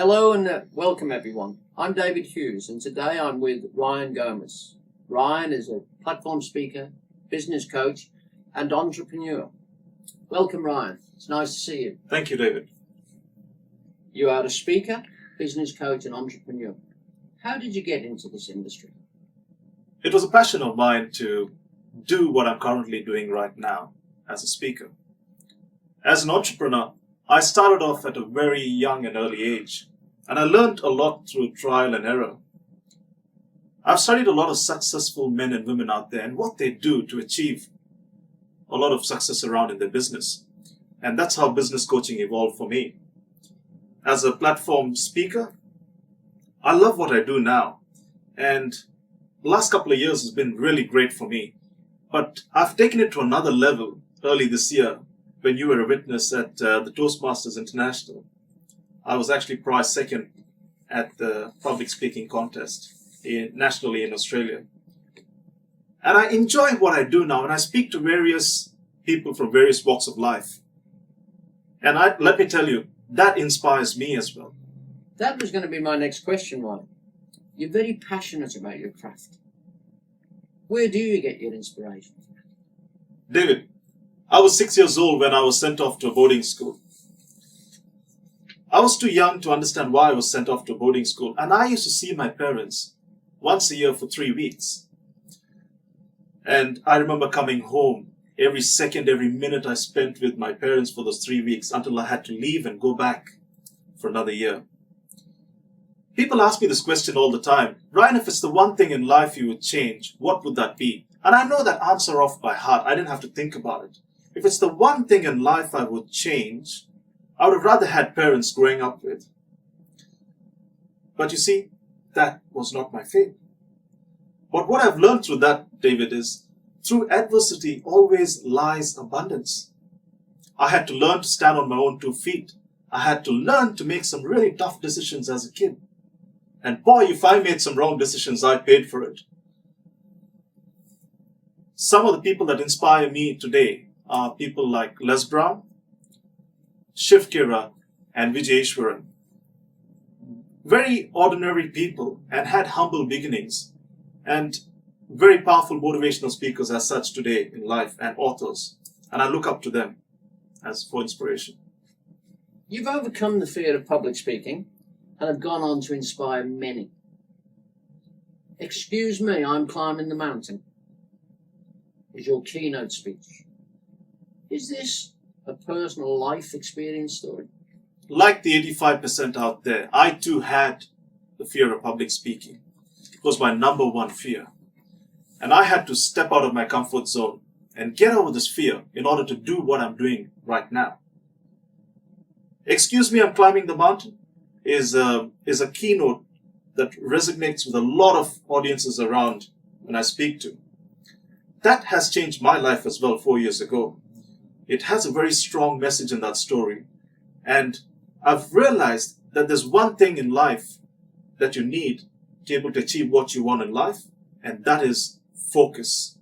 Hello and welcome everyone. I'm David Hughes and today I'm with Ryan Gomez. Ryan is a platform speaker, business coach and entrepreneur. Welcome Ryan, it's nice to see you. Thank you, David. You are a speaker, business coach and entrepreneur. How did you get into this industry? It was a passion of mine to do what I'm currently doing right now as a speaker. As an entrepreneur, I started off at a very young and early age, and I learned a lot through trial and error. I've studied a lot of successful men and women out there and what they do to achieve a lot of success around in their business. And that's how business coaching evolved for me. As a platform speaker, I love what I do now. And the last couple of years has been really great for me. But I've taken it to another level early this year when you were a witness at the Toastmasters International. I was actually prize second at the public speaking contest nationally in Australia. And I enjoy what I do now, and I speak to various people from various walks of life. And let me tell you, that inspires me as well. That was going to be my next question, Ryan. You're very passionate about your craft. Where do you get your inspiration? David, I was 6 years old when I was sent off to a boarding school. I was too young to understand why I was sent off to a boarding school, and I used to see my parents once a year for 3 weeks. And I remember coming home every second, every minute I spent with my parents for those 3 weeks until I had to leave and go back for another year. People ask me this question all the time. Ryan, if it's the one thing in life you would change, what would that be? And I know that answer off by heart. I didn't have to think about it. If it's the one thing in life I would change, I would have rather had parents growing up with. But you see, that was not my fate. But what I've learned through that, David, is through adversity always lies abundance. I had to learn to stand on my own 2 feet. I had to learn to make some really tough decisions as a kid. And boy, if I made some wrong decisions, I paid for it. Some of the people that inspire me today are people like Les Brown, Shiv Kira, and Vijay Ishwaran. Very ordinary people and had humble beginnings, and very powerful motivational speakers as such today in life, and authors. And I look up to them as for inspiration. You've overcome the fear of public speaking and have gone on to inspire many. Excuse me, I'm climbing the mountain is your keynote speech. Is this a personal life experience story? Like the 85% out there, I too had the fear of public speaking. It was my number one fear. And I had to step out of my comfort zone and get over this fear in order to do what I'm doing right now. Excuse me, I'm climbing the mountain is a keynote that resonates with a lot of audiences around when I speak to. That has changed my life as well 4 years ago. It has a very strong message in that story. And I've realized that there's one thing in life that you need to be able to achieve what you want in life, and that is focus.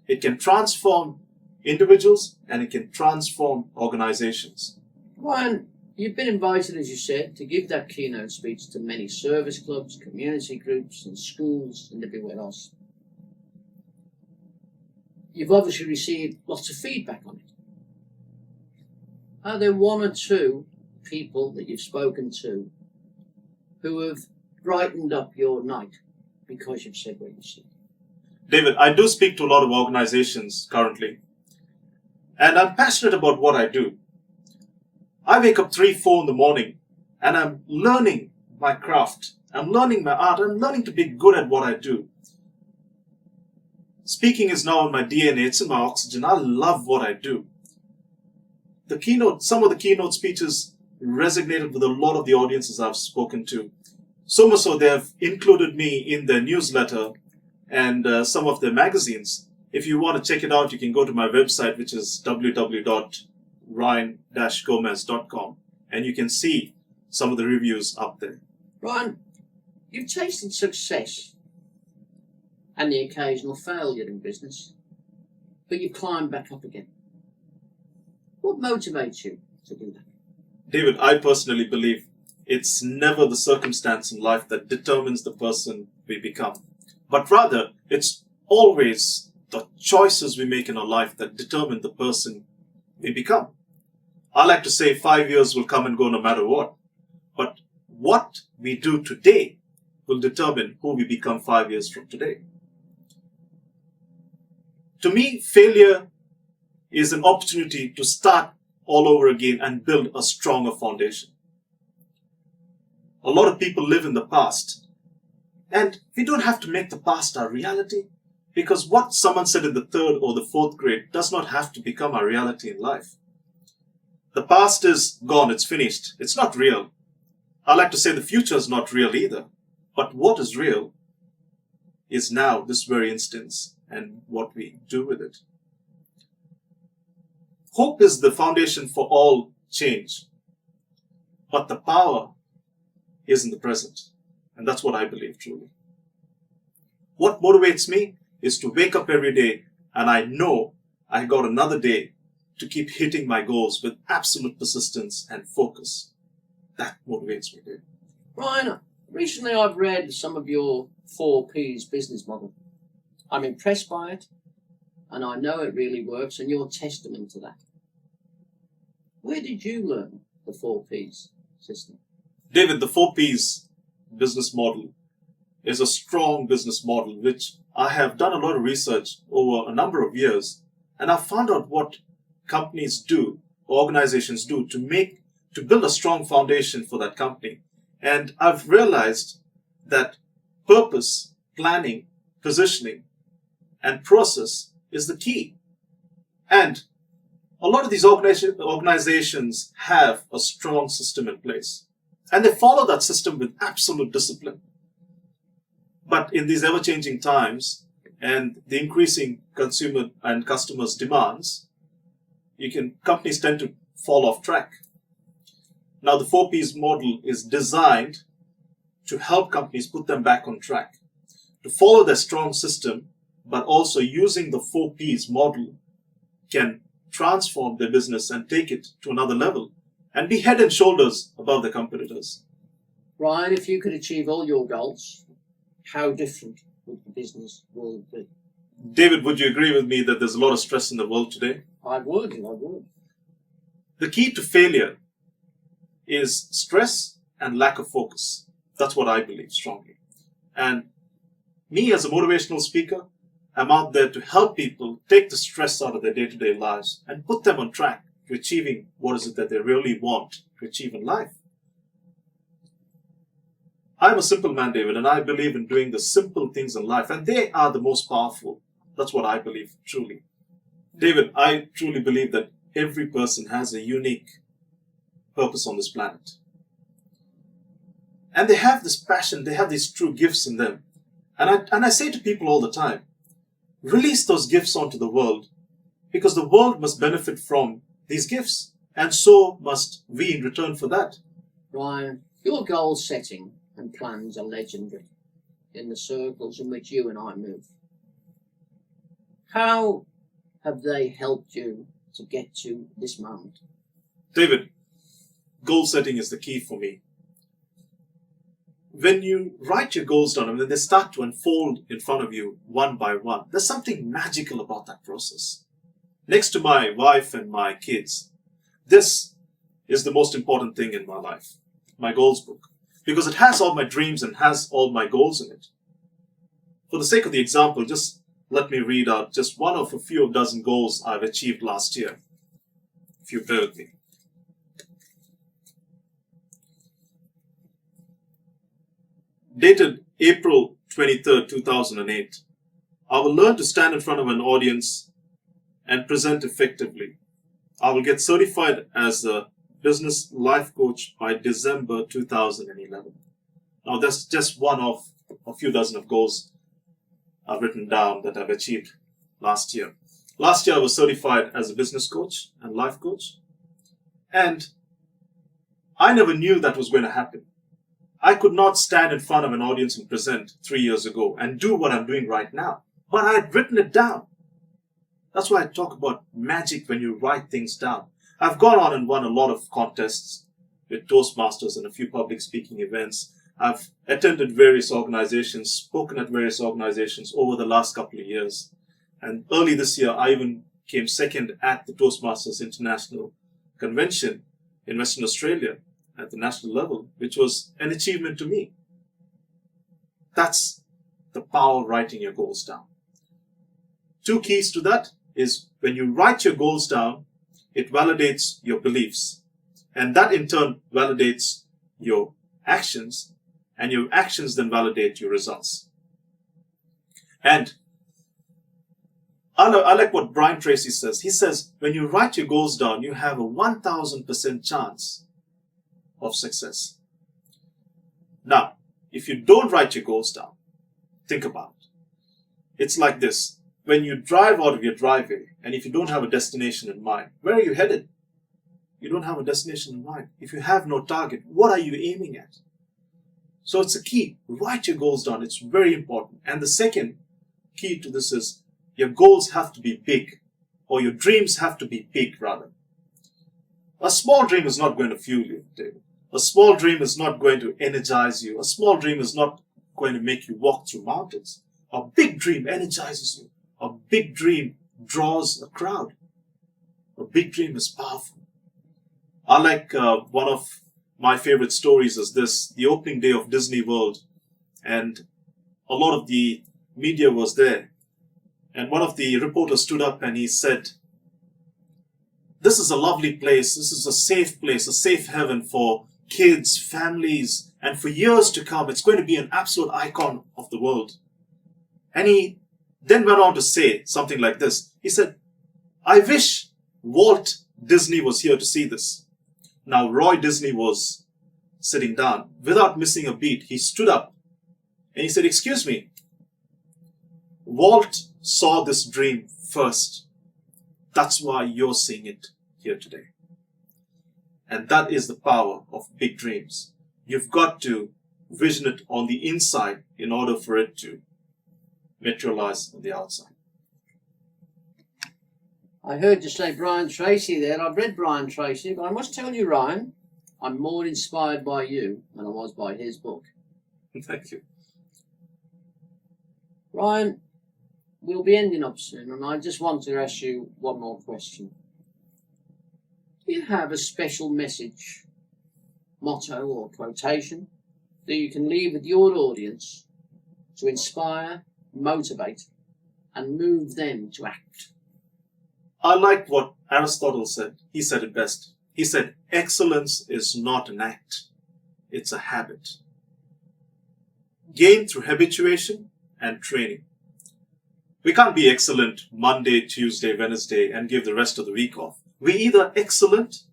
It can transform individuals and it can transform organizations. Ryan, you've been invited, as you said, to give that keynote speech to many service clubs, community groups and schools and everywhere else. You've obviously received lots of feedback on it. Are there one or two people that you've spoken to who have brightened up your night because you've said what you said? David, I do speak to a lot of organizations currently, and I'm passionate about what I do. I wake up 3, 4 in the morning and I'm learning my craft. I'm learning my art. I'm learning to be good at what I do. Speaking is now in my DNA. It's in my oxygen. I love what I do. Some of the keynote speeches resonated with a lot of the audiences I've spoken to. So much so they have included me in their newsletter and some of their magazines. If you want to check it out, you can go to my website, which is www.ryan-gomez.com, and you can see some of the reviews up there. Ryan, you've tasted success and the occasional failure in business, but you climb back up again. What motivates you to do that? David, I personally believe it's never the circumstance in life that determines the person we become, but rather it's always the choices we make in our life that determine the person we become. I like to say 5 years will come and go no matter what, but what we do today will determine who we become 5 years from today. To me, failure is an opportunity to start all over again and build a stronger foundation. A lot of people live in the past, and we don't have to make the past our reality, because what someone said in the 3rd or the 4th grade does not have to become our reality in life. The past is gone, it's finished, it's not real. I like to say the future is not real either, but what is real is now, this very instance, and what we do with it. Hope is the foundation for all change, but the power is in the present, and that's what I believe truly. What motivates me is to wake up every day and I know I got another day to keep hitting my goals with absolute persistence and focus. That motivates me, Dave. Ryan, recently I've read some of your 4Ps business model. I'm impressed by it, and I know it really works, and you're testament to that. Where did you learn the 4Ps system? David, the 4Ps business model is a strong business model which I have done a lot of research over a number of years, and I've found out what companies do, organizations do to build a strong foundation for that company. And I've realized that purpose, planning, positioning, and process is the key. And a lot of these organizations have a strong system in place, and they follow that system with absolute discipline. But in these ever-changing times and the increasing consumer and customers' demands, companies tend to fall off track. Now, the 4Ps model is designed to help companies put them back on track, to follow their strong system, but also using the 4Ps model can transform their business and take it to another level and be head and shoulders above the competitors. Ryan, if you could achieve all your goals, how different would the business world be? David, would you agree with me that there's a lot of stress in the world today? I would. The key to failure is stress and lack of focus. That's what I believe strongly. And me as a motivational speaker, I'm out there to help people take the stress out of their day-to-day lives and put them on track to achieving what is it that they really want to achieve in life. I'm a simple man, David, and I believe in doing the simple things in life, and they are the most powerful. That's what I believe, truly. David, I truly believe that every person has a unique purpose on this planet. And they have this passion, they have these true gifts in them. And I say to people all the time, release those gifts onto the world, because the world must benefit from these gifts, and so must we in return for that. Ryan, your goal setting and plans are legendary in the circles in which you and I move. How have they helped you to get to this moment? David, goal setting is the key for me. When you write your goals down and then they start to unfold in front of you one by one, there's something magical about that process. Next to my wife and my kids, this is the most important thing in my life, my goals book, because it has all my dreams and has all my goals in it. For the sake of the example, just let me read out just one of a few dozen goals I've achieved last year, if you bear with me. Dated April 23rd, 2008, I will learn to stand in front of an audience and present effectively. I will get certified as a business life coach by December 2011. Now, that's just one of a few dozen of goals I've written down that I've achieved last year. Last year, I was certified as a business coach and life coach. And I never knew that was going to happen. I could not stand in front of an audience and present 3 years ago and do what I'm doing right now. But I had written it down. That's why I talk about magic when you write things down. I've gone on and won a lot of contests with Toastmasters and a few public speaking events. I've attended various organizations, spoken at various organizations over the last couple of years. And early this year, I even came second at the Toastmasters International Convention in Western Australia at the national level, which was an achievement to me. That's the power of writing your goals down. Two keys to that is when you write your goals down, it validates your beliefs. And that in turn validates your actions, and your actions then validate your results. And I like what Brian Tracy says. He says, when you write your goals down, you have a 1000% chance of success. Now, if you don't write your goals down, think about it. It's like this. When you drive out of your driveway, and if you don't have a destination in mind, where are you headed? You don't have a destination in mind. If you have no target, what are you aiming at? So it's a key. Write your goals down. It's very important. And the second key to this is your goals have to be big, or your dreams have to be big, rather. A small dream is not going to fuel you, David. A small dream is not going to energize you. A small dream is not going to make you walk through mountains. A big dream energizes you. A big dream draws a crowd. A big dream is powerful. I like one of my favorite stories is this, the opening day of Disney World. And a lot of the media was there. And one of the reporters stood up and he said, "This is a lovely place. This is a safe heaven for kids, families, and for years to come. It's going to be an absolute icon of the world." And he then went on to say something like this. He said, "I wish Walt Disney was here to see this." Now, Roy Disney was sitting down. Without missing a beat, he stood up and he said, "Excuse me, Walt saw this dream first. That's why you're seeing it here today." And that is the power of big dreams. You've got to vision it on the inside in order for it to materialize on the outside. I heard you say Brian Tracy there. I've read Brian Tracy, but I must tell you, Ryan, I'm more inspired by you than I was by his book. Thank you. Ryan, we'll be ending up soon, and I just want to ask you one more question. Do you have a special message, motto, or quotation that you can leave with your audience to inspire, motivate, and move them to act? I like what Aristotle said. He said it best. He said, "Excellence is not an act, it's a habit. Gained through habituation and training." We can't be excellent Monday, Tuesday, Wednesday, and give the rest of the week off. We're either excellent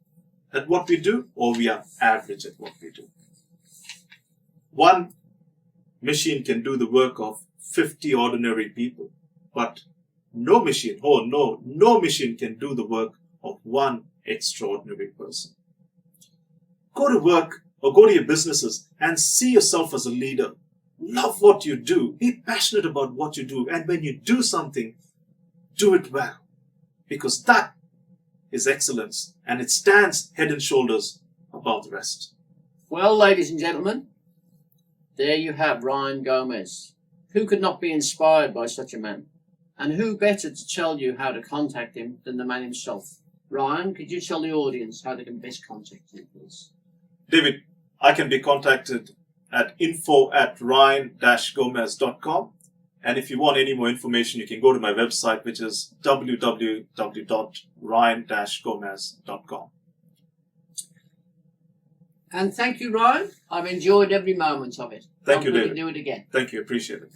at what we do, or we are average at what we do. One machine can do the work of 50 ordinary people, but no machine can do the work of one extraordinary person. Go to work or go to your businesses and see yourself as a leader. Love what you do. Be passionate about what you do. And when you do something, do it well. Because that is excellence. And it stands head and shoulders above the rest. Well, ladies and gentlemen, there you have Ryan Gomez. Who could not be inspired by such a man? And who better to tell you how to contact him than the man himself? Ryan, could you tell the audience how they can best contact you, please? David, I can be contacted at info@ryan-gomez.com. And if you want any more information, you can go to my website, which is www.ryan-gomez.com. And thank you, Ryan. I've enjoyed every moment of it. Thank you, Hopefully David. we can do it again. Thank you. Appreciate it.